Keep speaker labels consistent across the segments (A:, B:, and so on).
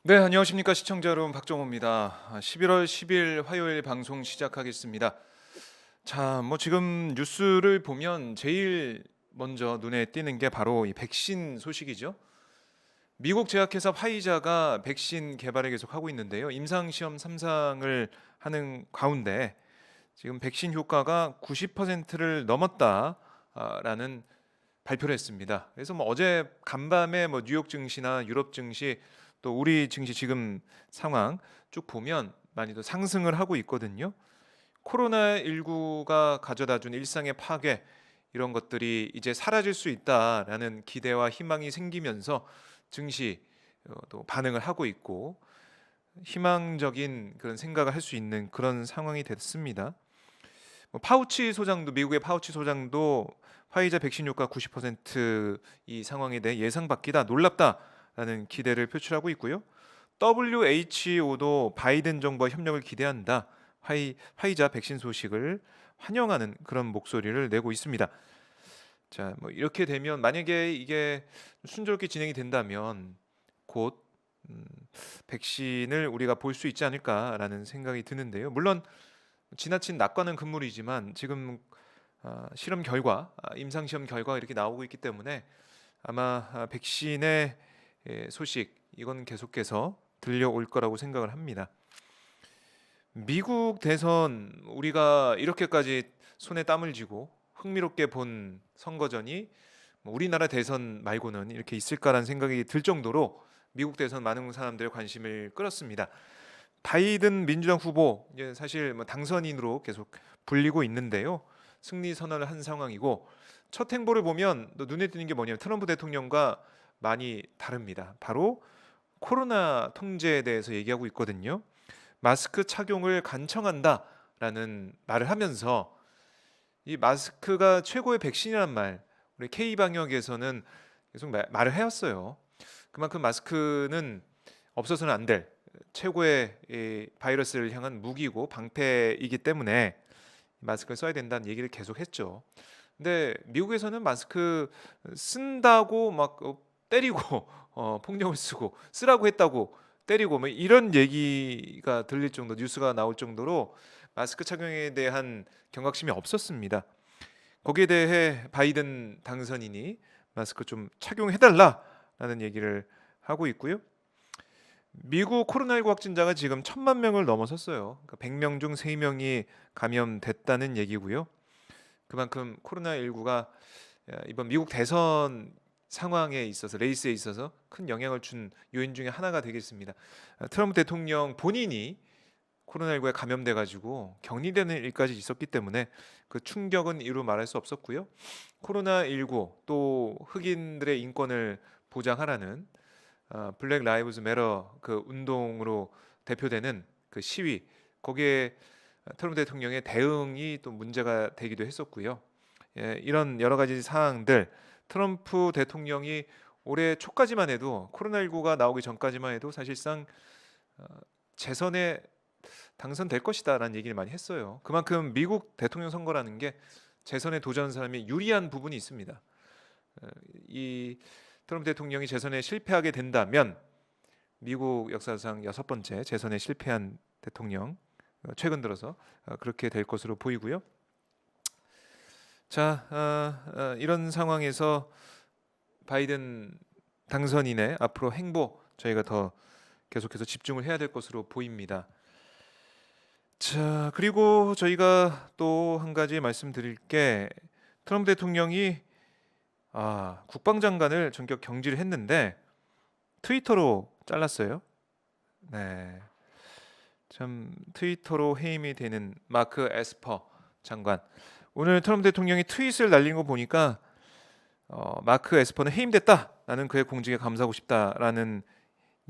A: 네, 안녕하십니까 시청자 여러분, 박정호입니다. 11월 10일 화요일 방송 시작하겠습니다. 자, 뭐 지금 뉴스를 보면 제일 먼저 눈에 띄는 게 바로 이 백신 소식이죠. 미국 제약회사 화이자가 백신 개발을 계속하고 있는데요. 임상시험 3상을 하는 가운데 지금 백신 효과가 90%를 넘었다라는 발표를 했습니다. 그래서 뭐 어제 간밤에 뭐 뉴욕 증시나 유럽 증시 또 우리 증시 지금 상황 쭉 보면 많이도 상승을 하고 있거든요. 코로나19가 가져다준 일상의 파괴, 이런 것들이 이제 사라질 수 있다라는 기대와 희망이 생기면서 증시 또 반응을 하고 있고 희망적인 그런 생각을 할 수 있는 그런 상황이 됐습니다. 뭐 파우치 소장도, 미국의 파우치 소장도 화이자 백신 효과 90%이 상황에 대해 예상 밖이다, 놀랍다라는 기대를 표출하고 있고요. WHO도 바이든 정부와 협력을 기대한다, 화이자 백신 소식을 환영하는 그런 목소리를 내고 있습니다. 자, 뭐 이렇게 되면 만약에 이게 순조롭게 진행이 된다면 곧 음, 백신을 우리가 볼 수 있지 않을까라는 생각이 드는데요. 물론 지나친 낙관은 금물이지만 지금 실험 결과, 임상 시험 결과가 이렇게 나오고 있기 때문에 아마 백신의 소식, 이건 계속해서 들려올 거라고 생각을 합니다. 미국 대선, 우리가 이렇게까지 손에 땀을 쥐고 흥미롭게 본 선거전이 뭐 우리나라 대선 말고는 이렇게 있을까라는 생각이 들 정도로 미국 대선 많은 사람들의 관심을 끌었습니다. 바이든 민주당 후보, 이제 사실 뭐 당선인으로 계속 불리고 있는데요. 승리 선언을 한 상황이고, 첫 행보를 보면 또 눈에 띄는 게 뭐냐면 트럼프 대통령과 많이 다릅니다. 바로 코로나 통제에 대해서 얘기하고 있거든요. 마스크 착용을 간청한다라는 말을 하면서 이 마스크가 최고의 백신이란 말, 우리 K 방역에서는 계속 말을 해왔어요. 그만큼 마스크는 없어서는 안 될 최고의 이 바이러스를 향한 무기고 방패이기 때문에 마스크를 써야 된다는 얘기를 계속 했죠. 근데 미국에서는 마스크 쓴다고 막 때리고 폭력을 쓰고, 쓰라고 했다고 때리고 뭐 이런 얘기가 들릴 정도, 뉴스가 나올 정도로 마스크 착용에 대한 경각심이 없었습니다. 거기에 대해 바이든 당선인이 마스크 좀 착용해달라라는 얘기를 하고 있고요. 미국 코로나19 확진자가 지금 1,000만 명을 넘어섰어요. 그러니까 100명 중 3명이 감염됐다는 얘기고요. 그만큼 코로나19가 이번 미국 대선 상황에 있어서, 레이스에 있어서 큰 영향을 준 요인 중에 하나가 되겠습니다. 트럼프 대통령 본인이 코로나19에 감염돼 가지고 격리되는 일까지 있었기 때문에 그 충격은 이루 말할 수 없었고요. 코로나19 또 흑인들의 인권을 보장하라는 블랙 라이브즈 매러 그 운동으로 대표되는 그 시위, 거기에 트럼프 대통령의 대응이 또 문제가 되기도 했었고요. 이런 여러 가지 사항들, 트럼프 대통령이 올해 초까지만 해도, 코로나19가 나오기 전까지만 해도 사실상 어, 재선에 당선될 것이다라는 얘기를 많이 했어요. 그만큼 미국 대통령 선거라는 게 재선에 도전하는 사람이 유리한 부분이 있습니다. 이 트럼프 대통령이 재선에 실패하게 된다면 미국 역사상 6번째 재선에 실패한 대통령, 최근 들어서 그렇게 될 것으로 보이고요. 자, 이런 상황에서 바이든 당선인의 앞으로 행보, 저희가 더 계속해서 집중을 해야 될 것으로 보입니다. 자, 그리고 저희가 또 한 가지 말씀드릴 게, 트럼프 대통령이 국방장관을 전격 경질을 했는데 트위터로 잘랐어요. 네, 참 트위터로 해임이 되는 마크 에스퍼 장관. 오늘 트럼프 대통령이 트윗을 날린 거 보니까 마크 에스퍼는 해임됐다, 나는 그의 공직에 감사하고 싶다라는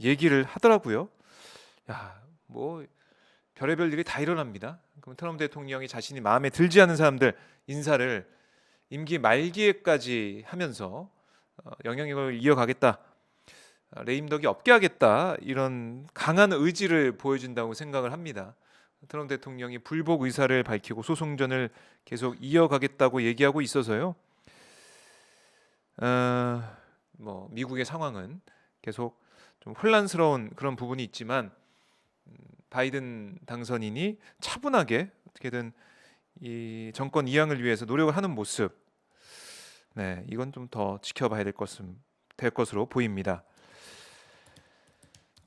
A: 얘기를 하더라고요. 야, 뭐 별의별 일이 다 일어납니다. 그럼 트럼프 대통령이 자신이 마음에 들지 않는 사람들 인사를 임기 말기에까지 하면서 영향력을 이어가겠다, 레임덕이 없게 하겠다, 이런 강한 의지를 보여준다고 생각을 합니다. 트럼프 대통령이 불복 의사를 밝히고 소송전을 계속 이어가겠다고 얘기하고 있어서요. 뭐 미국의 상황은 계속 좀 혼란스러운 그런 부분이 있지만 바이든 당선인이 차분하게 어떻게든 이 정권 이양을 위해서 노력을 하는 모습, 네, 이건 좀 더 지켜봐야 될 것으로 보입니다.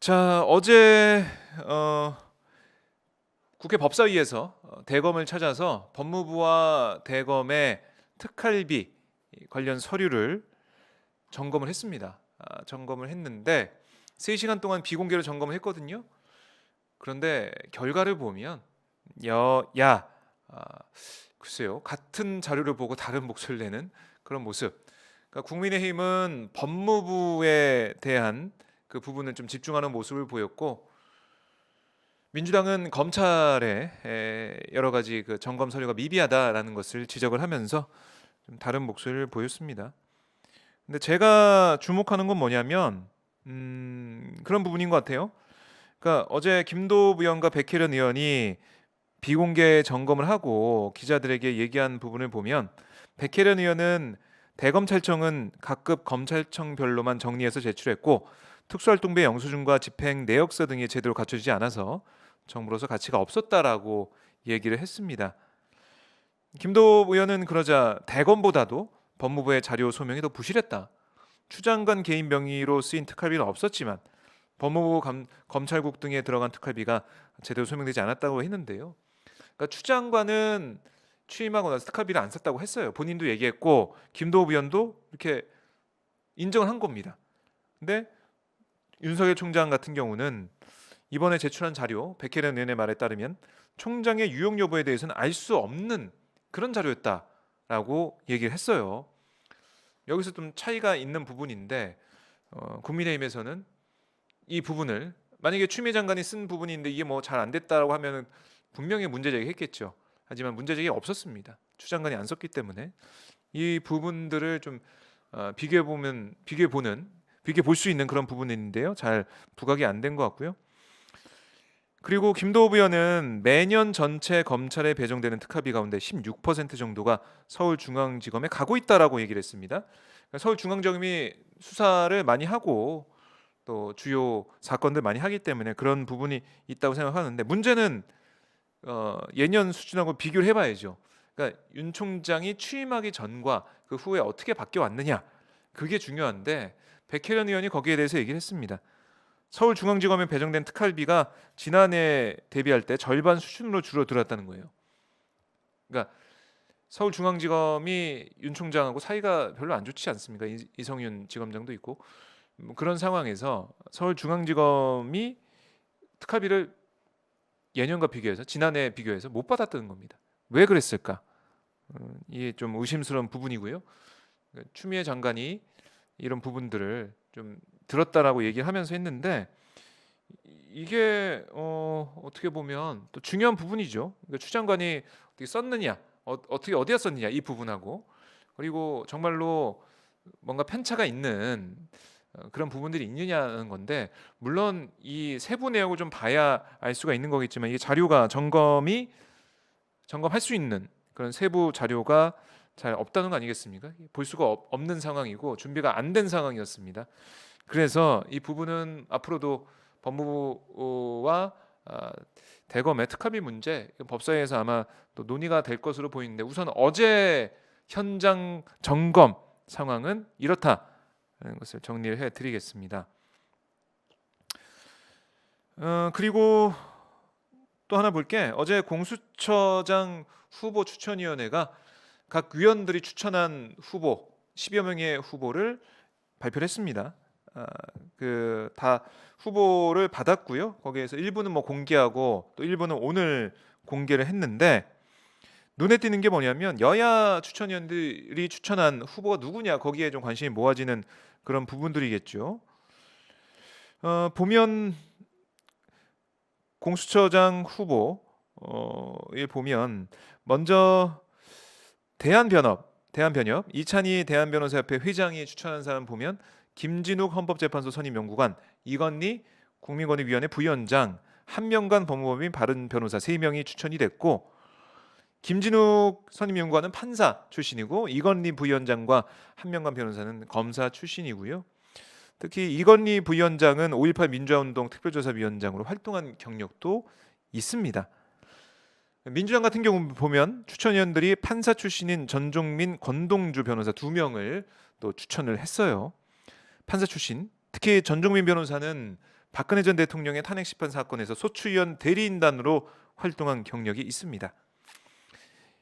A: 자, 어제 국회 법사위에서 대검을 찾아서 법무부와 대검의 특활비 관련 서류를 점검을 했습니다. 점검을 했는데 3시간 동안 비공개로 점검을 했거든요. 그런데 결과를 보면 글쎄요, 같은 자료를 보고 다른 목소리를 내는 그런 모습. 그러니까 국민의힘은 법무부에 대한 그 부분을 좀 집중하는 모습을 보였고, 민주당은 검찰의 여러 가지 그 점검 서류가 미비하다라는 것을 지적을 하면서 좀 다른 목소리를 보였습니다. 근데 제가 주목하는 건 뭐냐면 그런 부분인 것 같아요. 그러니까 어제 김도부 의원과 백혜련 의원이 비공개 점검을 하고 기자들에게 얘기한 부분을 보면, 백혜련 의원은 대검찰청은 각급 검찰청별로만 정리해서 제출했고 특수활동비 영수증과 집행 내역서 등이 제대로 갖춰지지 않아서 정부로서 가치가 없었다라고 얘기를 했습니다. 김도부 의원은 그러자 대검보다도 법무부의 자료 소명이 더 부실했다. 추 장관 개인 명의로 쓰인 특활비는 없었지만 법무부 검찰국 등에 들어간 특활비가 제대로 소명되지 않았다고 했는데요. 그러니까 추 장관은 취임하고 나서 특활비를 안 썼다고 했어요. 본인도 얘기했고 김도부 의원도 이렇게 인정을 한 겁니다. 근데 윤석열 총장 같은 경우는 이번에 제출한 자료, 백혜련 의원의 말에 따르면 총장의 유용 여부에 대해서는 알 수 없는 그런 자료였다라고 얘기를 했어요. 여기서 좀 차이가 있는 부분인데 국민의힘에서는 이 부분을, 만약에 추미애 장관이 쓴 부분인데 이게 뭐 잘 안 됐다라고 하면 분명히 문제 제기했겠죠. 하지만 문제 제기가 없었습니다. 추 장관이 안 썼기 때문에 이 부분들을 좀 비교해 볼 수 있는 그런 부분인데요. 잘 부각이 안 된 것 같고요. 그리고 김도부 의원은 매년 전체 검찰에 배정되는 특활비 가운데 16% 정도가 서울중앙지검에 가고 있다라고 얘기를 했습니다. 그러니까 서울중앙지검이 수사를 많이 하고 또 주요 사건들 많이 하기 때문에 그런 부분이 있다고 생각하는데, 문제는 예년 수준하고 비교를 해봐야죠. 그러니까 윤 총장이 취임하기 전과 그 후에 어떻게 바뀌어 왔느냐, 그게 중요한데 백혜련 의원이 거기에 대해서 얘기를 했습니다. 서울중앙지검에 배정된 특활비가 지난해 대비할 때 절반 수준으로 줄어들었다는 거예요. 그러니까 서울중앙지검이 윤 총장하고 사이가 별로 안 좋지 않습니까? 이성윤 지검장도 있고 그런 상황에서 서울중앙지검이 특활비를 예년과 비교해서, 지난해 비교해서 못 받았다는 겁니다. 왜 그랬을까? 이게 좀 의심스러운 부분이고요. 추미애 장관이 이런 부분들을 좀 들었다라고 얘기를 하면서 했는데, 이게 어떻게 보면 또 중요한 부분이죠. 그러니까 추 장관이 어떻게 썼느냐, 어떻게 어디다 썼느냐, 이 부분하고, 그리고 정말로 뭔가 편차가 있는 그런 부분들이 있느냐는 건데, 물론 이 세부 내역을 좀 봐야 알 수가 있는 거겠지만 이게 자료가 점검할 수 있는 그런 세부 자료가 잘 없다는 거 아니겠습니까? 볼 수가 없는 상황이고 준비가 안 된 상황이었습니다. 그래서 이 부분은 앞으로도 법무부와 대검의 특활비 문제 법사위에서 아마 또 논의가 될 것으로 보이는데, 우선 어제 현장 점검 상황은 이렇다는 것을 정리를 해드리겠습니다. 그리고 또 하나 볼게, 어제 공수처장 후보 추천위원회가 각 위원들이 추천한 후보 10여 명의 후보를 발표를 했습니다. 다 후보를 받았고요. 거기에서 일부는 뭐 공개하고 또 일부는 오늘 공개를 했는데, 눈에 띄는 게 뭐냐면 여야 추천위원들이 추천한 후보가 누구냐, 거기에 좀 관심이 모아지는 그런 부분들이겠죠. 보면 공수처장 후보에 보면 먼저 대한변협 이찬희 대한변호사협회 회장이 추천한 사람 보면 김진욱 헌법재판소 선임연구관, 이건희 국민권익위원회 부위원장, 한명관 법무법인 바른변호사 3명이 추천이 됐고, 김진욱 선임연구관은 판사 출신이고 이건희 부위원장과 한명관 변호사는 검사 출신이고요. 특히 이건희 부위원장은 5.18 민주화운동 특별조사위원장으로 활동한 경력도 있습니다. 민주당 같은 경우 보면 추천위원들이 판사 출신인 전종민, 권동주 변호사 2명을 또 추천을 했어요. 판사 출신, 특히 전종민 변호사는 박근혜 전 대통령의 탄핵 심판 사건에서 소추위원 대리인단으로 활동한 경력이 있습니다.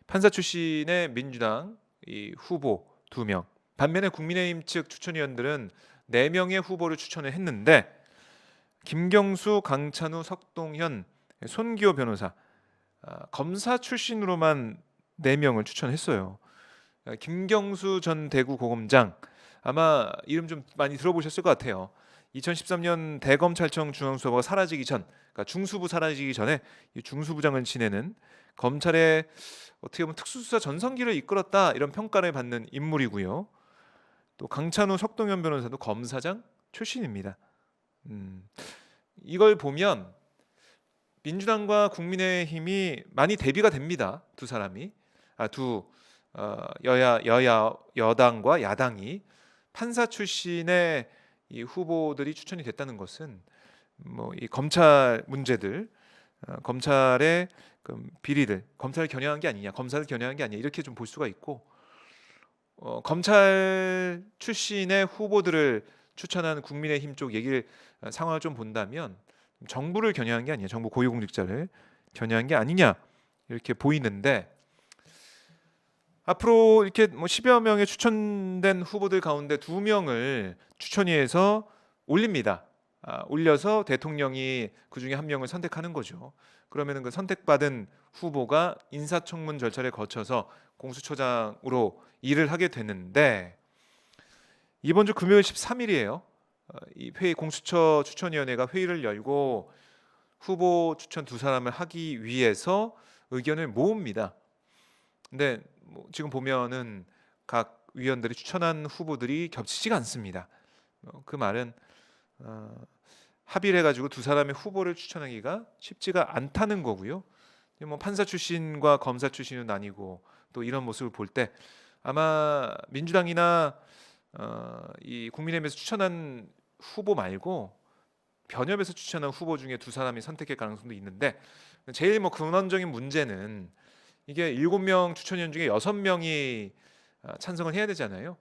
A: 판사 출신의 민주당 이 후보 2명, 반면에 국민의힘 측 추천위원들은 4명의 후보를 추천을 했는데 김경수, 강찬우, 석동현, 손기호 변호사, 검사 출신으로만 4명을 추천했어요. 김경수 전 대구고검장, 아마 이름 좀 많이 들어보셨을 것 같아요. 2013년 대검찰청 중앙수사부가 사라지기 전, 그러니까 중수부 사라지기 전에 이 중수부장을 지내는 검찰의 어떻게 보면 특수수사 전성기를 이끌었다, 이런 평가를 받는 인물이고요. 또 강찬우, 석동현 변호사도 검사장 출신입니다. 이걸 보면 민주당과 국민의힘이 많이 대비가 됩니다. 두 사람이 여당과 야당이 판사 출신의 이 후보들이 추천이 됐다는 것은 뭐 이 검찰 문제들, 검찰의 그 비리들, 검사를 겨냥한 게 아니냐, 검사를 겨냥한 게 아니냐, 이렇게 좀 볼 수가 있고, 검찰 출신의 후보들을 추천하는 국민의힘 쪽 얘기를 상황을 좀 본다면 정부를 겨냥한 게 아니냐, 정부 고위공직자를 겨냥한 게 아니냐, 이렇게 보이는데, 앞으로 이렇게 뭐 10여 명의 추천된 후보들 가운데 2명을 추천위에서 올립니다. 올려서 대통령이 그 중에 1명을 선택하는 거죠. 그러면은 그 선택받은 후보가 인사청문 절차를 거쳐서 공수처장으로 일을 하게 되는데, 이번 주 금요일 13일이에요. 이 회의, 공수처 추천위원회가 회의를 열고 후보 추천 2사람을 하기 위해서 의견을 모읍니다. 근데 뭐 지금 보면은 각 위원들이 추천한 후보들이 겹치지가 않습니다. 그 말은 합의를 해가지고 2사람의 후보를 추천하기가 쉽지가 않다는 거고요. 뭐 판사 출신과 검사 출신은 아니고, 또 이런 모습을 볼 때 아마 민주당이나 이 국민의힘에서 추천한 후보 말고 변협에서 추천한 후보 중에 2사람이 선택할 가능성도 있는데, 제일 뭐 근원적인 문제는 이게 7명 추천위원 중에 6명이 찬성을 해야 되잖아요.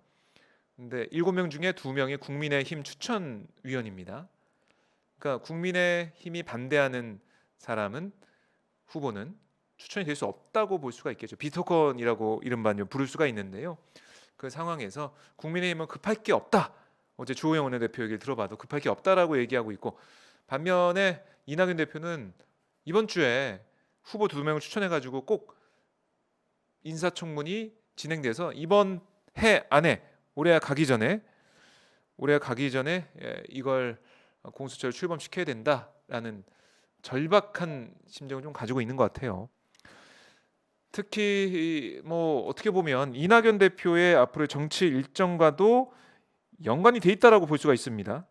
A: 근데 7명 중에 2명이 국민의힘 추천위원입니다. 그러니까 국민의힘이 반대하는 사람은, 후보는 추천이 될 수 없다고 볼 수가 있겠죠. 비토건이라고 이른바 부를 수가 있는데요. 그 상황에서 국민의힘은 급할 게 없다, 어제 주호영 원내대표 얘기를 들어봐도 급할 게 없다라고 얘기하고 있고, 반면에 이낙연 대표는 이번 주에 후보 2명을 추천해가지고 꼭 인사청문이 진행돼서 이번 해 안에, 올해가 가기 전에 이걸 공수처를 출범시켜야 된다라는 절박한 심정을 좀 가지고 있는 것 같아요. 특히 뭐 어떻게 보면 이낙연 대표의 앞으로의 정치 일정과도 연관이 돼 있다라고 볼 수가 있습니다.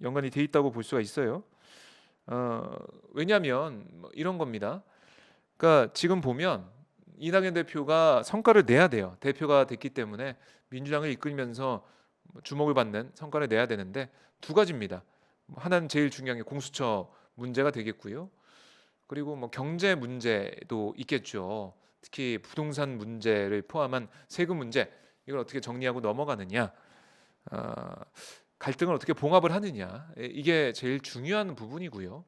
A: 연관이 돼 있다고 볼 수가 있어요. 왜냐하면 뭐 이런 겁니다. 그러니까 지금 보면 이낙연 대표가 성과를 내야 돼요. 대표가 됐기 때문에 민주당을 이끌면서 주목을 받는 성과를 내야 되는데, 2가지입니다. 하나는 제일 중요한 게 공수처 문제가 되겠고요. 그리고 뭐 경제 문제도 있겠죠. 특히 부동산 문제를 포함한 세금 문제, 이걸 어떻게 정리하고 넘어가느냐, 갈등을 어떻게 봉합을 하느냐, 이게 제일 중요한 부분이고요.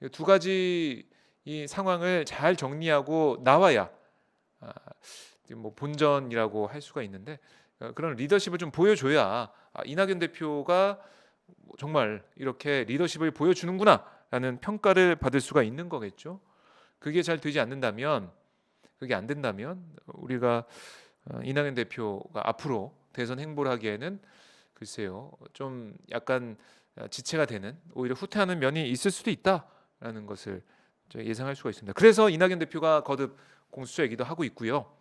A: 2가지 이 상황을 잘 정리하고 나와야 뭐 본전이라고 할 수가 있는데, 그런 리더십을 좀 보여줘야 이낙연 대표가 정말 이렇게 리더십을 보여주는구나라는 평가를 받을 수가 있는 거겠죠. 그게 잘 되지 않는다면, 그게 안 된다면 우리가 이낙연 대표가 앞으로 대선 행보를 하기에는 글쎄요, 좀 약간 지체가 되는, 오히려 후퇴하는 면이 있을 수도 있다라는 것을 예상할 수가 있습니다. 그래서 이낙연 대표가 거듭 공수처 얘기도 하고 있고요.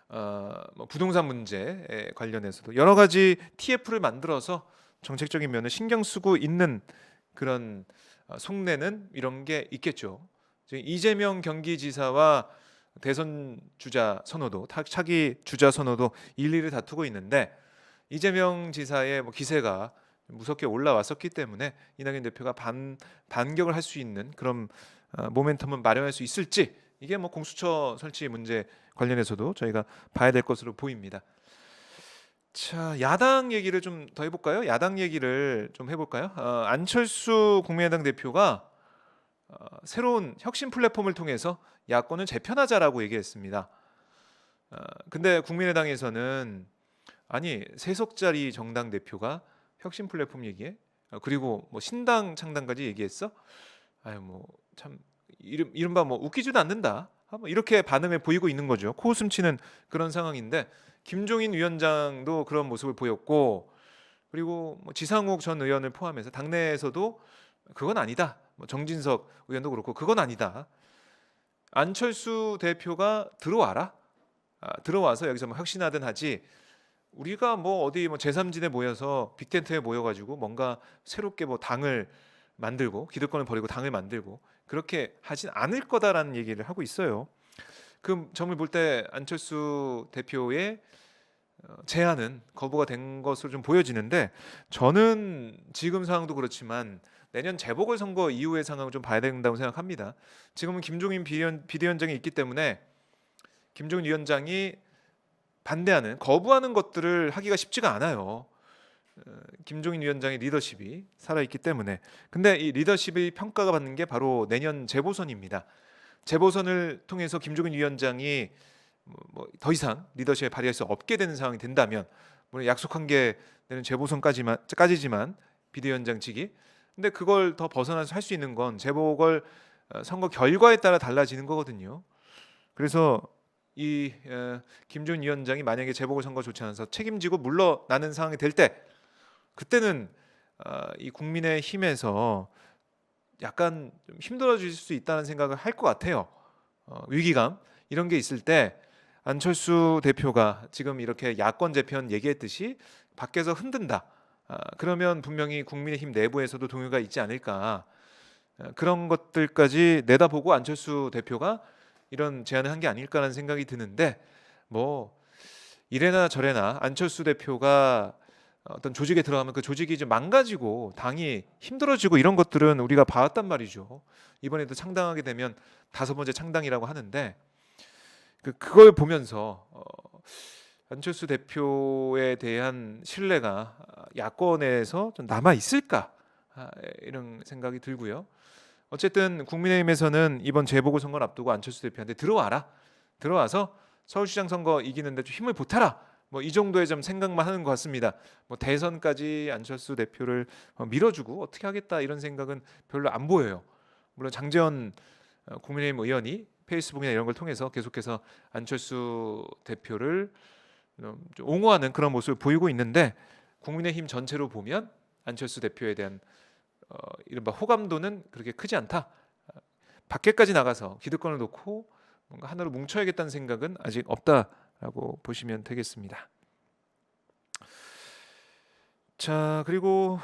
A: 뭐 부동산 문제에 관련해서도 여러 가지 TF를 만들어서 정책적인 면을 신경 쓰고 있는 그런 속내는 이런 게 있겠죠. 이재명 경기지사와 대선 주자 선호도, 차기 주자 선호도 일일이 다투고 있는데, 이재명 지사의 뭐 기세가 무섭게 올라왔었기 때문에 이낙연 대표가 반격을 할 수 있는 그런 모멘텀을 마련할 수 있을지, 이게 뭐 공수처 설치 문제 관련해서도 저희가 봐야 될 것으로 보입니다. 자, 야당 얘기를 좀 더 해볼까요? 야당 얘기를 좀 해볼까요? 안철수 국민의당 대표가 새로운 혁신 플랫폼을 통해서 야권을 재편하자라고 얘기했습니다. 근데 국민의당에서는 아니 세석짜리 정당 대표가 혁신 플랫폼 얘기해? 그리고 뭐 신당 창당까지 얘기했어? 아유 뭐 참 이른바 뭐 웃기지도 않는다. 뭐 이렇게 반응을 보이고 있는 거죠. 코웃음 치는 그런 상황인데 김종인 위원장도 그런 모습을 보였고, 그리고 뭐 지상욱 전 의원을 포함해서 당내에서도 그건 아니다. 뭐 정진석 의원도 그렇고 그건 아니다. 안철수 대표가 들어와라. 들어와서 여기서 뭐 혁신하든 하지. 우리가 뭐 어디 뭐 제3지대 모여서 빅텐트에 모여가지고 뭔가 새롭게 뭐 당을 만들고 기득권을 버리고 당을 만들고 그렇게 하진 않을 거다라는 얘기를 하고 있어요. 그 점을 볼 때 안철수 대표의 제안은 거부가 된 것으로 좀 보여지는데, 저는 지금 상황도 그렇지만 내년 재보궐선거 이후의 상황을 좀 봐야 된다고 생각합니다. 지금은 김종인 비대위원장이 있기 때문에 김종인 위원장이 반대하는 거부하는 것들을 하기가 쉽지가 않아요. 김종인 위원장의 리더십이 살아있기 때문에. 근데 이 리더십이 평가가 받는 게 바로 내년 재보선입니다. 재보선을 통해서 김종인 위원장이 뭐 더 이상 리더십을 발휘할 수 없게 되는 상황이 된다면, 물론 약속한 게 내년 재보선까지지만 비대위원장직이, 근데 그걸 더 벗어나서 할 수 있는 건 재보궐 선거 결과에 따라 달라지는 거거든요. 그래서 이 김종인 위원장이 만약에 재보궐선거 좋지 않아서 책임지고 물러나는 상황이 될 때, 그때는 이 국민의힘에서 약간 좀 힘들어질 수 있다는 생각을 할 것 같아요. 위기감 이런 게 있을 때 안철수 대표가 지금 이렇게 야권 재편 얘기했듯이 밖에서 흔든다. 그러면 분명히 국민의힘 내부에서도 동요가 있지 않을까. 그런 것들까지 내다보고 안철수 대표가 이런 제안을 한 게 아닐까라는 생각이 드는데, 뭐 이래나 저래나 안철수 대표가 어떤 조직에 들어가면 그 조직이 좀 망가지고 당이 힘들어지고 이런 것들은 우리가 봐왔단 말이죠. 이번에도 창당하게 되면 5번째 창당이라고 하는데, 그걸 보면서 안철수 대표에 대한 신뢰가 야권에서 좀 남아 있을까, 이런 생각이 들고요. 어쨌든 국민의힘에서는 이번 재보궐선거를 앞두고 안철수 대표한테 들어와서 서울시장 선거 이기는데 좀 힘을 보태라, 뭐 이 정도의 좀 생각만 하는 것 같습니다. 뭐 대선까지 안철수 대표를 밀어주고 어떻게 하겠다 이런 생각은 별로 안 보여요. 물론 장제원 국민의힘 의원이 페이스북이나 이런 걸 통해서 계속해서 안철수 대표를 좀 옹호하는 그런 모습을 보이고 있는데, 국민의힘 전체로 보면 안철수 대표에 대한 이른바 호감도는 그렇게 크지 않다. 밖에까지 나가서 기득권을 놓고 뭔가 하나로 뭉쳐야겠다는 생각은 아직 없다라고 보시면 되겠습니다. 자, 그리고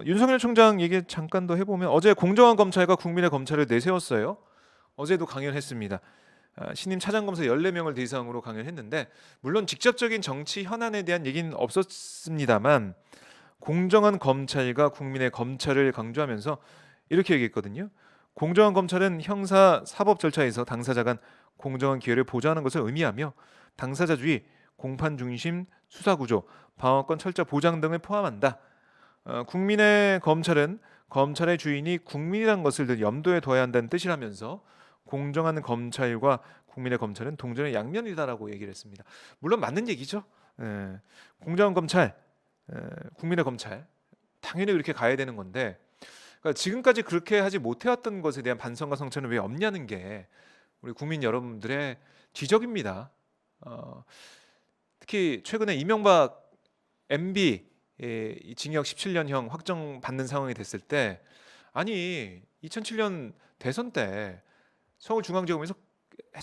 A: 윤석열 총장 얘기 잠깐 더 해보면, 어제 공정한 검찰과 국민의 검찰을 내세웠어요. 어제도 강연했습니다. 신임 차장검사 14명을 대상으로 강연했는데, 물론 직접적인 정치 현안에 대한 얘기는 없었습니다만 공정한 검찰과 국민의 검찰을 강조하면서 이렇게 얘기했거든요. 공정한 검찰은 형사 사법 절차에서 당사자 간 공정한 기회를 보장하는 것을 의미하며 당사자주의, 공판 중심 수사 구조, 방어권 철저 보장 등을 포함한다. 국민의 검찰은 검찰의 주인이 국민이란 것을 늘 염두에 둬야 한다는 뜻이라면서 공정한 검찰과 국민의 검찰은 동전의 양면이다라고 얘기를 했습니다. 물론 맞는 얘기죠. 공정한 검찰, 국민의 검찰, 당연히 그렇게 가야 되는 건데, 그러니까 지금까지 그렇게 하지 못해왔던 것에 대한 반성과 성찰은 왜 없냐는 게 우리 국민 여러분들의 지적입니다. 특히 최근에 이명박 MB 징역 17년형 확정받는 상황이 됐을 때, 아니 2007년 대선 때 서울중앙지검에서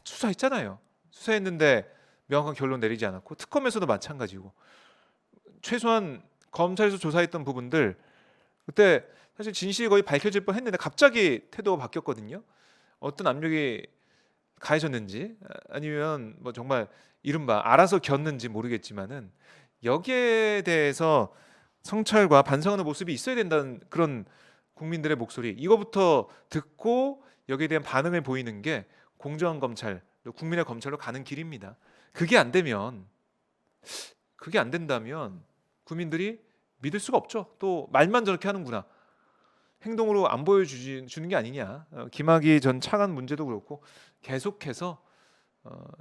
A: 수사했잖아요. 수사했는데 명확한 결론 내리지 않았고, 특검에서도 마찬가지고, 최소한 검찰에서 조사했던 부분들 그때 사실 진실이 거의 밝혀질 뻔했는데 갑자기 태도가 바뀌었거든요. 어떤 압력이 가해졌는지 아니면 뭐 정말 이른바 알아서 겼는지 모르겠지만은 여기에 대해서 성찰과 반성하는 모습이 있어야 된다는 그런 국민들의 목소리, 이거부터 듣고 여기에 대한 반응을 보이는 게 공정한 검찰, 국민의 검찰로 가는 길입니다. 그게 안 되면, 그게 안 된다면 국민들이 믿을 수가 없죠. 또 말만 저렇게 하는구나, 행동으로 안 보여주는 게 아니냐. 김학의 전 차관 문제도 그렇고 계속해서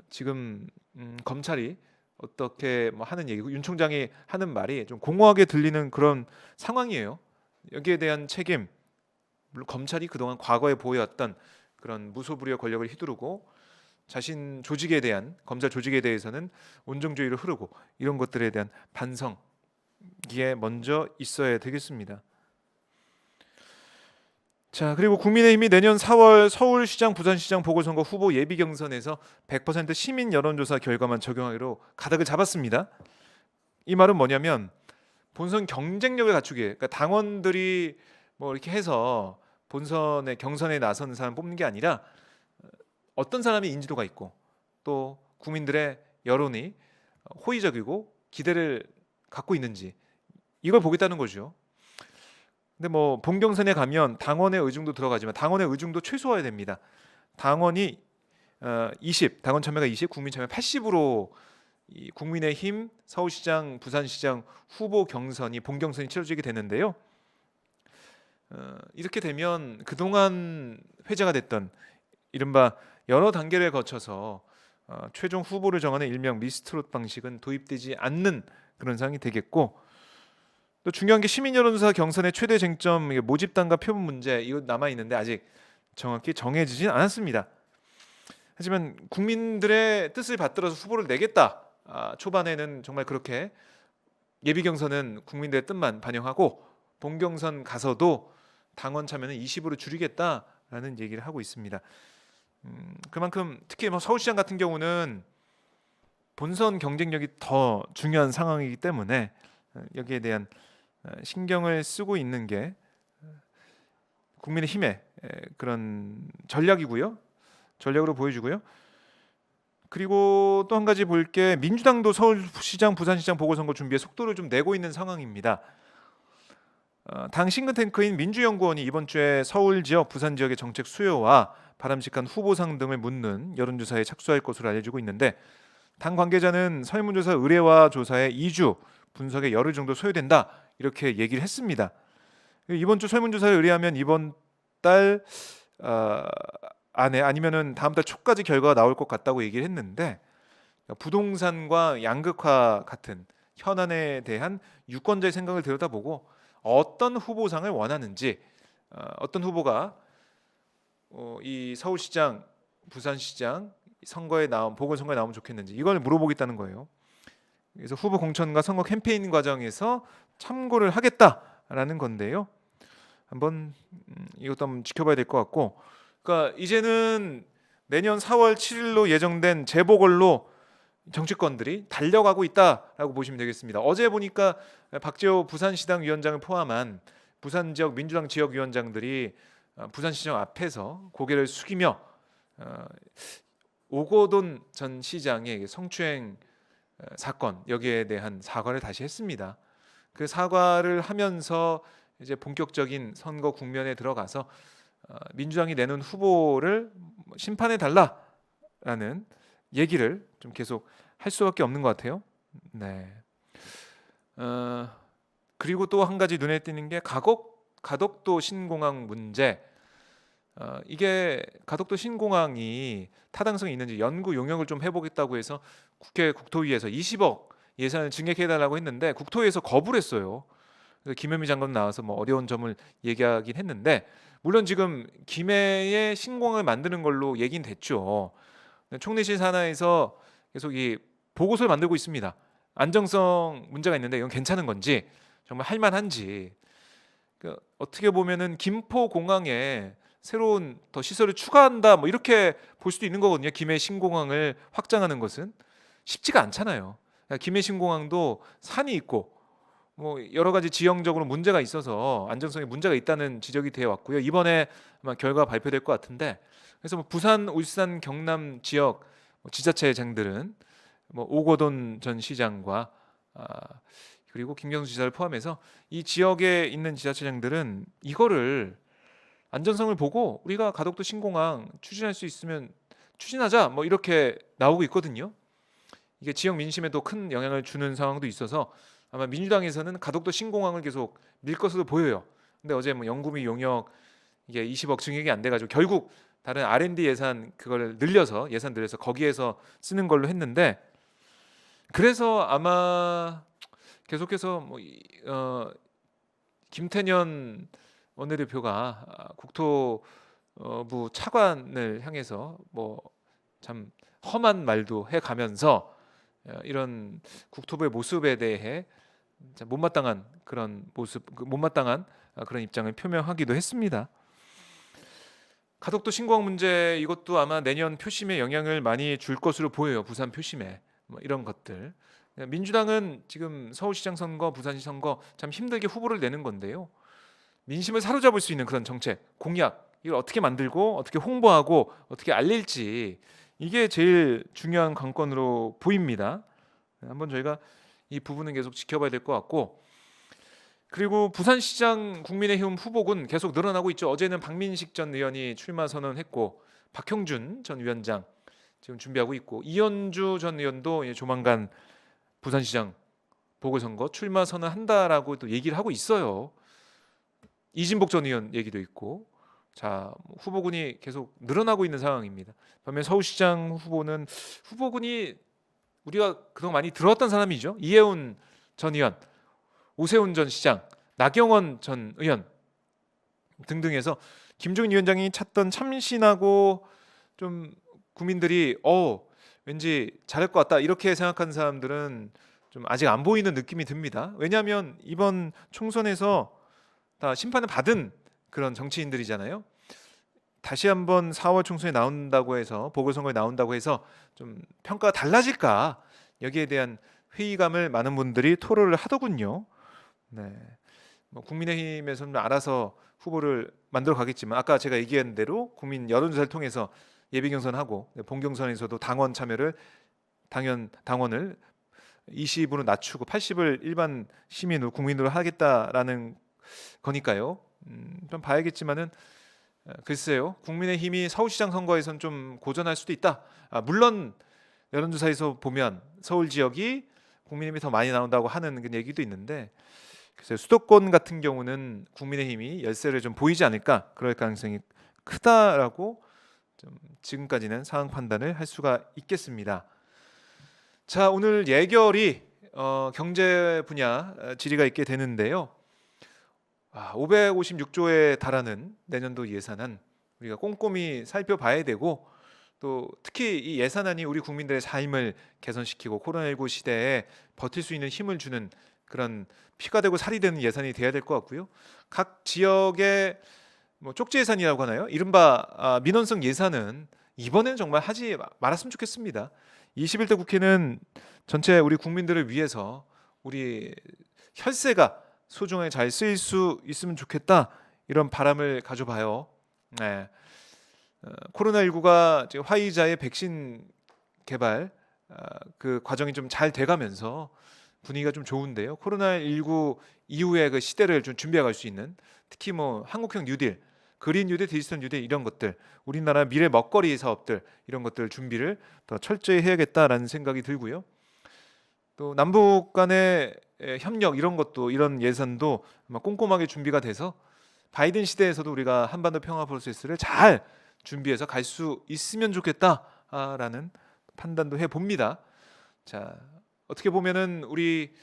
A: 지금 검찰이 어떻게 뭐 하는 얘기고 윤 총장이 하는 말이 좀 공허하게 들리는 그런 상황이에요. 여기에 대한 책임, 물론 검찰이 그동안 과거에 보여왔던 그런 무소불위의 권력을 휘두르고 자신 조직에 대한, 검찰 조직에 대해서는 온정주의로 흐르고, 이런 것들에 대한 반성기에 먼저 있어야 되겠습니다. 자, 그리고 국민의힘이 내년 4월 서울시장, 부산시장 보궐선거 후보 예비 경선에서 100% 시민 여론조사 결과만 적용하기로 가닥을 잡았습니다. 이 말은 뭐냐면 본선 경쟁력을 갖추기 위해, 그러니까 당원들이 뭐 이렇게 해서 본선에 경선에 나서는 사람 뽑는 게 아니라 어떤 사람이 인지도가 있고 또 국민들의 여론이 호의적이고 기대를 갖고 있는지, 이걸 보겠다는 거죠. 근데 뭐 본경선에 가면 당원의 의중도 들어가지만 당원의 의중도 최소화해야 됩니다. 당원이 20, 당원 참여가 20, 국민 참여 80으로 이 국민의힘 서울시장, 부산시장 후보 경선이, 본경선이 치러지게 되는데요. 이렇게 되면 그동안 회자가 됐던 이른바 여러 단계를 거쳐서 최종 후보를 정하는 일명 미스트롯 방식은 도입되지 않는 그런 상황이 되겠고, 또 중요한 게 시민 여론조사 경선의 최대 쟁점, 모집단과 표본 문제, 이거 남아 있는데 아직 정확히 정해지진 않았습니다. 하지만 국민들의 뜻을 받들어서 후보를 내겠다. 초반에는 정말 그렇게 예비 경선은 국민들의 뜻만 반영하고 본경선 가서도 당원 참여는 20으로 줄이겠다라는 얘기를 하고 있습니다. 그만큼 특히 뭐 서울시장 같은 경우는 본선 경쟁력이 더 중요한 상황이기 때문에 여기에 대한 신경을 쓰고 있는 게 국민의힘의 그런 전략이고요. 전략으로 보여주고요. 그리고 또 한 가지 볼 게 민주당도 서울시장, 부산시장 보궐선거 준비에 속도를 좀 내고 있는 상황입니다. 당 싱크탱크인 민주연구원이 이번 주에 서울 지역, 부산 지역의 정책 수요와 바람직한 후보상 등을 묻는 여론조사에 착수할 것으로 알려지고 있는데, 당 관계자는 설문조사 의뢰와 조사에 2주, 분석에 열흘 정도 소요된다, 이렇게 얘기를 했습니다. 이번 주 설문조사를 의뢰하면 이번 달 안에 아니면은 다음 달 초까지 결과가 나올 것 같다고 얘기를 했는데, 부동산과 양극화 같은 현안에 대한 유권자의 생각을 들여다보고 어떤 후보상을 원하는지, 어떤 후보가 이 서울시장, 부산시장 선거에 보궐선거에 나오면 좋겠는지, 이걸 물어보겠다는 거예요. 그래서 후보 공천과 선거 캠페인 과정에서 참고를 하겠다라는 건데요. 한번 이것도 한번 지켜봐야 될 것 같고, 그러니까 이제는 내년 4월 7일로 예정된 재보궐로 정치권들이 달려가고 있다라고 보시면 되겠습니다. 어제 보니까 박재호 부산시당 위원장을 포함한 부산 지역 민주당 지역위원장들이 부산시장 앞에서 고개를 숙이며 오거돈 전 시장의 성추행 사건, 여기에 대한 사과를 다시 했습니다. 그 사과를 하면서 이제 본격적인 선거 국면에 들어가서 민주당이 내는 후보를 심판해 달라라는 얘기를 좀 계속 할 수밖에 없는 것 같아요. 네. 그리고 또 한 가지 눈에 띄는 게 가덕도 신공항 문제. 이게 가덕도 신공항이 타당성이 있는지 연구 용역을 좀 해보겠다고 해서 국회 국토위에서 20억 예산을 증액해달라고 했는데 국토위에서 거부를 했어요. 그래서 김현미 장관 나와서 뭐 어려운 점을 얘기하긴 했는데, 물론 지금 김해의 신공항을 만드는 걸로 얘기는 됐죠. 총리실 산하에서 계속 이 보고서를 만들고 있습니다. 안정성 문제가 있는데 이건 괜찮은 건지, 정말 할 만한지. 어떻게 보면은 김포 공항에 새로운 더 시설을 추가한다, 뭐 이렇게 볼 수도 있는 거거든요. 김해 신공항을 확장하는 것은 쉽지가 않잖아요. 김해 신공항도 산이 있고 뭐 여러 가지 지형적으로 문제가 있어서 안정성에 문제가 있다는 지적이 되어 왔고요. 이번에 아마 결과가 발표될 것 같은데, 그래서 뭐 부산, 울산, 경남 지역 지자체장들은 뭐 오거돈 전 시장과 아, 그리고 김경수 지사를 포함해서 이 지역에 있는 지자체장들은 이거를 안전성을 보고 우리가 가덕도 신공항 추진할 수 있으면 추진하자 뭐 이렇게 나오고 있거든요. 이게 지역 민심에도 큰 영향을 주는 상황도 있어서 아마 민주당에서는 가덕도 신공항을 계속 밀 것으로 보여요. 근데 어제 뭐 영구미 용역 이게 20억 증액이 안 돼가지고 결국 다른 R&D 예산 그걸 늘려서 예산 늘려서 거기에서 쓰는 걸로 했는데 그래서 아마 계속해서 김태년 원내대표가 국토부 차관을 향해서 뭐 참 험한 말도 해가면서 이런 국토부의 모습에 대해 못마땅한 그런 모습, 못마땅한 그런 입장을 표명하기도 했습니다. 가덕도 신공항 문제 이것도 아마 내년 표심에 영향을 많이 줄 것으로 보여요. 부산 표심에 뭐 이런 것들. 민주당은 지금 서울시장 선거, 부산시 선거 참 힘들게 후보를 내는 건데요. 민심을 사로잡을 수 있는 그런 정책, 공약 이걸 어떻게 만들고 어떻게 홍보하고 어떻게 알릴지 이게 제일 중요한 관건으로 보입니다. 한번 저희가 이 부분은 계속 지켜봐야 될 것 같고 그리고 부산시장 국민의힘 후보군 계속 늘어나고 있죠. 어제는 박민식 전 의원이 출마 선언했고 박형준 전 위원장 지금 준비하고 있고 이현주 전 의원도 조만간 부산시장 보궐선거 출마 선언한다라고 또 얘기를 하고 있어요. 이진복 전 의원 얘기도 있고 자 후보군이 계속 늘어나고 있는 상황입니다. 반면 서울시장 후보군이 우리가 그동안 많이 들어왔던 사람이죠. 이해운 전 의원, 오세훈 전 시장, 나경원 전 의원 등등해서 김종인 위원장이 찾던 참신하고 좀 국민들이 왠지 잘할 것 같다 이렇게 생각하는 사람들은 좀 아직 안 보이는 느낌이 듭니다. 왜냐하면 이번 총선에서 다 심판을 받은 그런 정치인들이잖아요. 다시 한번 4월 총선에 나온다고 해서 보궐선거에 나온다고 해서 좀 평가가 달라질까 여기에 대한 회의감을 많은 분들이 토로를 하더군요. 네, 뭐 국민의힘에서는 알아서 후보를 만들어 가겠지만 아까 제가 얘기한 대로 국민 여론조사를 통해서 예비 경선하고 본경선에서도 당원 참여를 당원을 20으로 낮추고 80을 일반 시민으로 국민으로 하겠다라는 거니까요. 좀 봐야겠지만은 글쎄요. 국민의힘이 서울시장 선거에선 좀 고전할 수도 있다. 물론 여론조사에서 보면 서울 지역이 국민의힘이 더 많이 나온다고 하는 그 얘기도 있는데 글쎄요. 수도권 같은 경우는 국민의힘이 열세를 좀 보이지 않을까 그럴 가능성이 크다라고 좀 지금까지는 상황 판단을 할 수가 있겠습니다. 자 오늘 예결이 경제 분야 질의가 있게 되는데요. 556조에 달하는 내년도 예산안 우리가 꼼꼼히 살펴봐야 되고 또 특히 이 예산안이 우리 국민들의 삶을 개선시키고 코로나19 시대에 버틸 수 있는 힘을 주는 그런 피가 되고 살이 되는 예산이 돼야 될 것 같고요. 각 지역의 뭐 쪽지 예산이라고 하나요? 이른바 민원성 예산은 이번에는 정말 하지 말았으면 좋겠습니다. 21대 국회는 전체 우리 국민들을 위해서 우리 혈세가 소중하게 잘 쓰일 수 있으면 좋겠다 이런 바람을 가져봐요. 네. 코로나19가 지금 화이자의 백신 개발 그 과정이 좀 잘 돼가면서 분위기가 좀 좋은데요. 코로나19 이후의 그 시대를 좀 준비해갈 수 있는 특히 뭐 한국형 뉴딜, 그린 뉴딜, 디지털 뉴딜 이런 것들, 우리나라 미래 먹거리 사업들 이런 것들 준비를 더 철저히 해야겠다라는 생각이 들고요. 또 남북 간의 협력 이런 것도 이런 예산도 아마 꼼꼼하게 준비가 돼서 바이든 시대에서도 우리가 한반도 평화 프로세스를 잘 준비해서 갈 수 있으면 좋겠다라는 판단도 해 봅니다. 자 어떻게 보면은 우리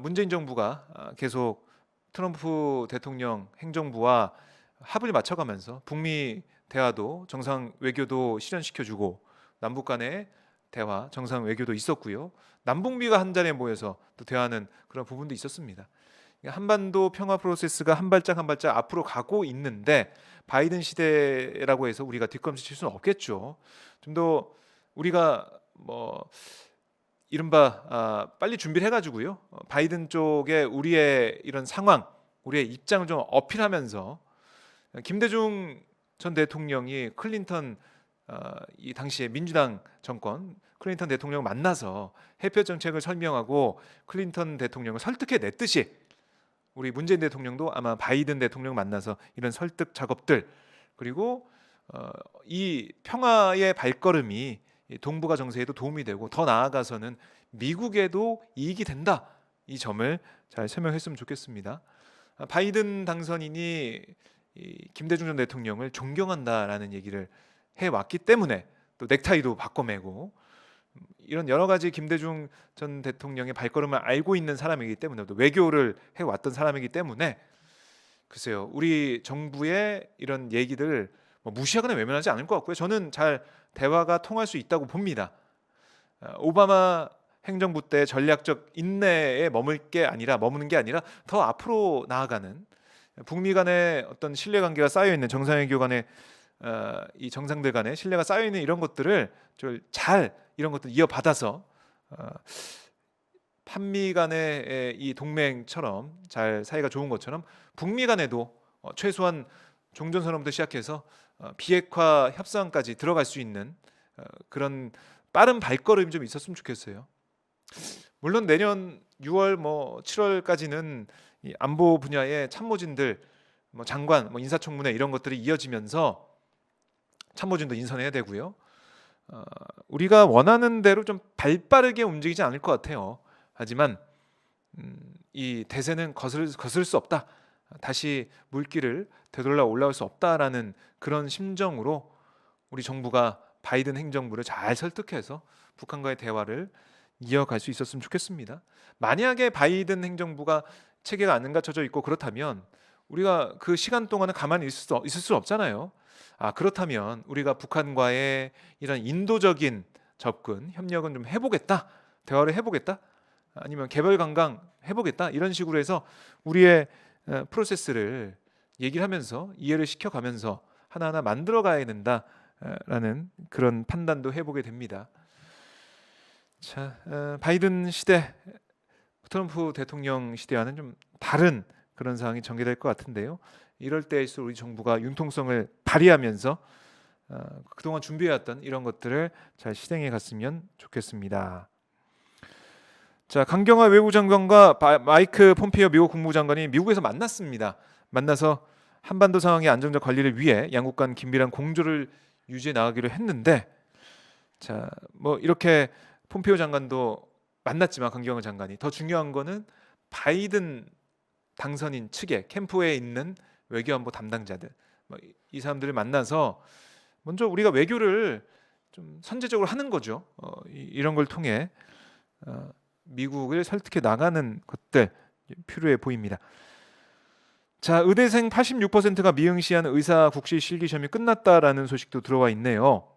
A: 문재인 정부가 계속 트럼프 대통령 행정부와 합을 맞춰가면서 북미 대화도 정상 외교도 실현시켜주고 남북 간의 대화 정상 외교도 있었고요. 남북미가 한 자리에 모여서 또 대화하는 그런 부분도 있었습니다. 한반도 평화 프로세스가 한 발짝 한 발짝 앞으로 가고 있는데 바이든 시대라고 해서 우리가 뒷걸음질 칠 수는 없겠죠. 좀 더 우리가 뭐 이른바 빨리 준비를 해가지고요. 바이든 쪽에 우리의 이런 상황, 우리의 입장을 좀 어필하면서 김대중 전 대통령이 클린턴 이 당시에 민주당 정권 클린턴 대통령을 만나서 해표 정책을 설명하고 클린턴 대통령을 설득해 냈듯이 우리 문재인 대통령도 아마 바이든 대통령 만나서 이런 설득 작업들 그리고 이 평화의 발걸음이 이 동북아 정세에도 도움이 되고 더 나아가서는 미국에도 이익이 된다. 이 점을 잘 설명했으면 좋겠습니다. 바이든 당선인이 이 김대중 전 대통령을 존경한다라는 얘기를 해왔기 때문에 또 넥타이도 바꿔매고 이런 여러 가지 김대중 전 대통령의 발걸음을 알고 있는 사람이기 때문에 또 외교를 해왔던 사람이기 때문에 글쎄요 우리 정부의 이런 얘기들 뭐 무시하거나 외면하지 않을 것 같고요. 저는 잘 대화가 통할 수 있다고 봅니다. 오바마 행정부 때 전략적 인내에 머무는 게 아니라 더 앞으로 나아가는 북미 간의 어떤 신뢰관계가 쌓여 있는 정상외교 간의 이 정상들 간의 신뢰가 쌓여 있는 이런 것들을 잘 이런 것들 이어받아서 한미 간의 이 동맹처럼 잘 사이가 좋은 것처럼 북미 간에도 최소한 종전선언부터 시작해서 비핵화 협상까지 들어갈 수 있는 그런 빠른 발걸음이 좀 있었으면 좋겠어요. 물론 내년 6월 뭐 7월까지는 이 안보 분야의 참모진들 뭐 장관 뭐 인사청문회 이런 것들이 이어지면서 참모진도 인선해야 되고요. 우리가 원하는 대로 좀 발빠르게 움직이지 않을 것 같아요. 하지만 이 대세는 거스를 수 없다. 다시 물길을 되돌아 올라올 수 없다라는 그런 심정으로 우리 정부가 바이든 행정부를 잘 설득해서 북한과의 대화를 이어갈 수 있었으면 좋겠습니다. 만약에 바이든 행정부가 체계가 안 갖춰져 있고 그렇다면 우리가 그 시간 동안은 가만히 있을 수 없잖아요. 그렇다면 우리가 북한과의 이런 인도적인 접근, 협력은 좀 해보겠다, 대화를 해보겠다, 아니면 개별 관광 해보겠다 이런 식으로 해서 우리의 프로세스를 얘기를 하면서 이해를 시켜가면서 하나하나 만들어가야 된다라는 그런 판단도 해보게 됩니다. 자, 바이든 시대, 트럼프 대통령 시대와는 좀 다른 그런 상황이 전개될 것 같은데요. 이럴 때일수록 우리 정부가 융통성을 발휘하면서 그동안 준비해왔던 이런 것들을 잘 실행해 갔으면 좋겠습니다. 자, 강경화 외무장관과 마이크 폼페이오 미국 국무장관이 미국에서 만났습니다. 만나서 한반도 상황의 안정적 관리를 위해 양국 간 긴밀한 공조를 유지해 나가기로 했는데, 자, 뭐 이렇게 폼페이오 장관도 만났지만 강경화 장관이 더 중요한 거는 바이든 당선인 측의 캠프에 있는 외교안보 담당자들, 이 사람들을 만나서 먼저 우리가 외교를 좀 선제적으로 하는 거죠. 이런 걸 통해 미국을 설득해 나가는 것들 필요해 보입니다. 자, 의대생 86%가 미응시한 의사 국시 실기 시험이 끝났다라는 소식도 들어와 있네요.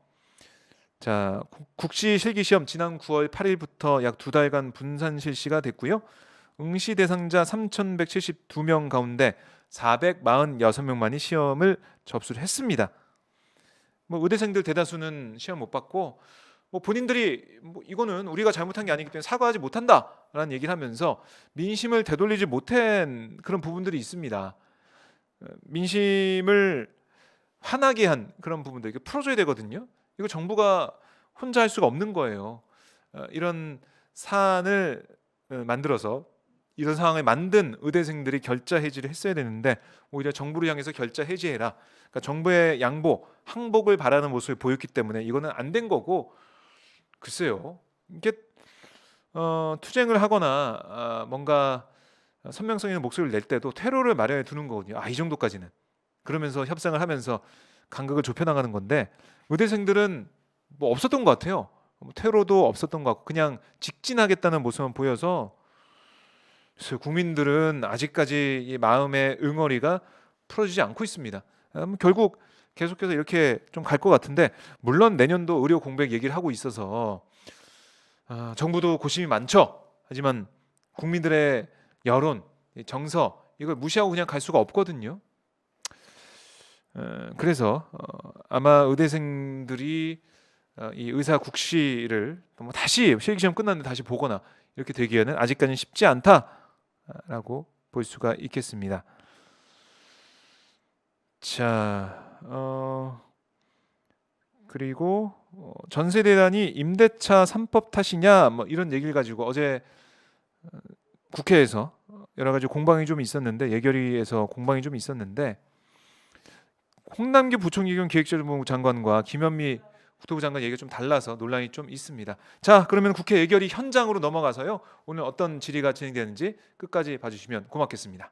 A: 자, 국시 실기 시험 지난 9월 8일부터 약 2달간 분산 실시가 됐고요. 응시 대상자 3,172명 가운데 446명만이 시험을 접수를 했습니다. 뭐 의대생들 대다수는 시험 못 받고 뭐 본인들이 뭐 이거는 우리가 잘못한 게 아니기 때문에 사과하지 못한다라는 얘기를 하면서 민심을 되돌리지 못한 그런 부분들이 있습니다. 민심을 화나게 한 그런 부분들 이게 풀어줘야 되거든요. 이거 정부가 혼자 할 수가 없는 거예요. 이런 사안을 만들어서 이런 상황을 만든 의대생들이 결자 해지를 했어야 되는데 오히려 정부를 향해서 결자 해지해라. 그러니까 정부의 양보, 항복을 바라는 모습을 보였기 때문에 이거는 안 된 거고, 글쎄요. 이게 투쟁을 하거나 뭔가 선명성 있는 목소리를 낼 때도 퇴로를 마련해 두는 거거든요. 이 정도까지는. 그러면서 협상을 하면서 간극을 좁혀나가는 건데 의대생들은 뭐 없었던 것 같아요. 퇴로도 없었던 것 같고 그냥 직진하겠다는 모습만 보여서 그래서 국민들은 아직까지 이 마음의 응어리가 풀어지지 않고 있습니다. 결국 계속해서 이렇게 좀 갈 것 같은데 물론 내년도 의료 공백 얘기를 하고 있어서 정부도 고심이 많죠. 하지만 국민들의 여론, 정서 이걸 무시하고 그냥 갈 수가 없거든요. 그래서 아마 의대생들이 이 의사 국시를 뭐 다시 실기시험 끝났는데 다시 보거나 이렇게 되기에는 아직까지는 쉽지 않다라고 볼 수가 있겠습니다. 자, 그리고 전세대란이 임대차 3법 탓이냐 뭐 이런 얘기를 가지고 어제 국회에서 여러 가지 공방이 좀 있었는데, 예결위에서 공방이 좀 있었는데, 홍남기 부총리 겸 기획재정부 장관과 김현미 국토부 장관 얘기가 좀 달라서 논란이 좀 있습니다. 자, 그러면 국회 예결위 현장으로 넘어가서요, 오늘 어떤 질의가 진행되는지 끝까지 봐주시면 고맙겠습니다.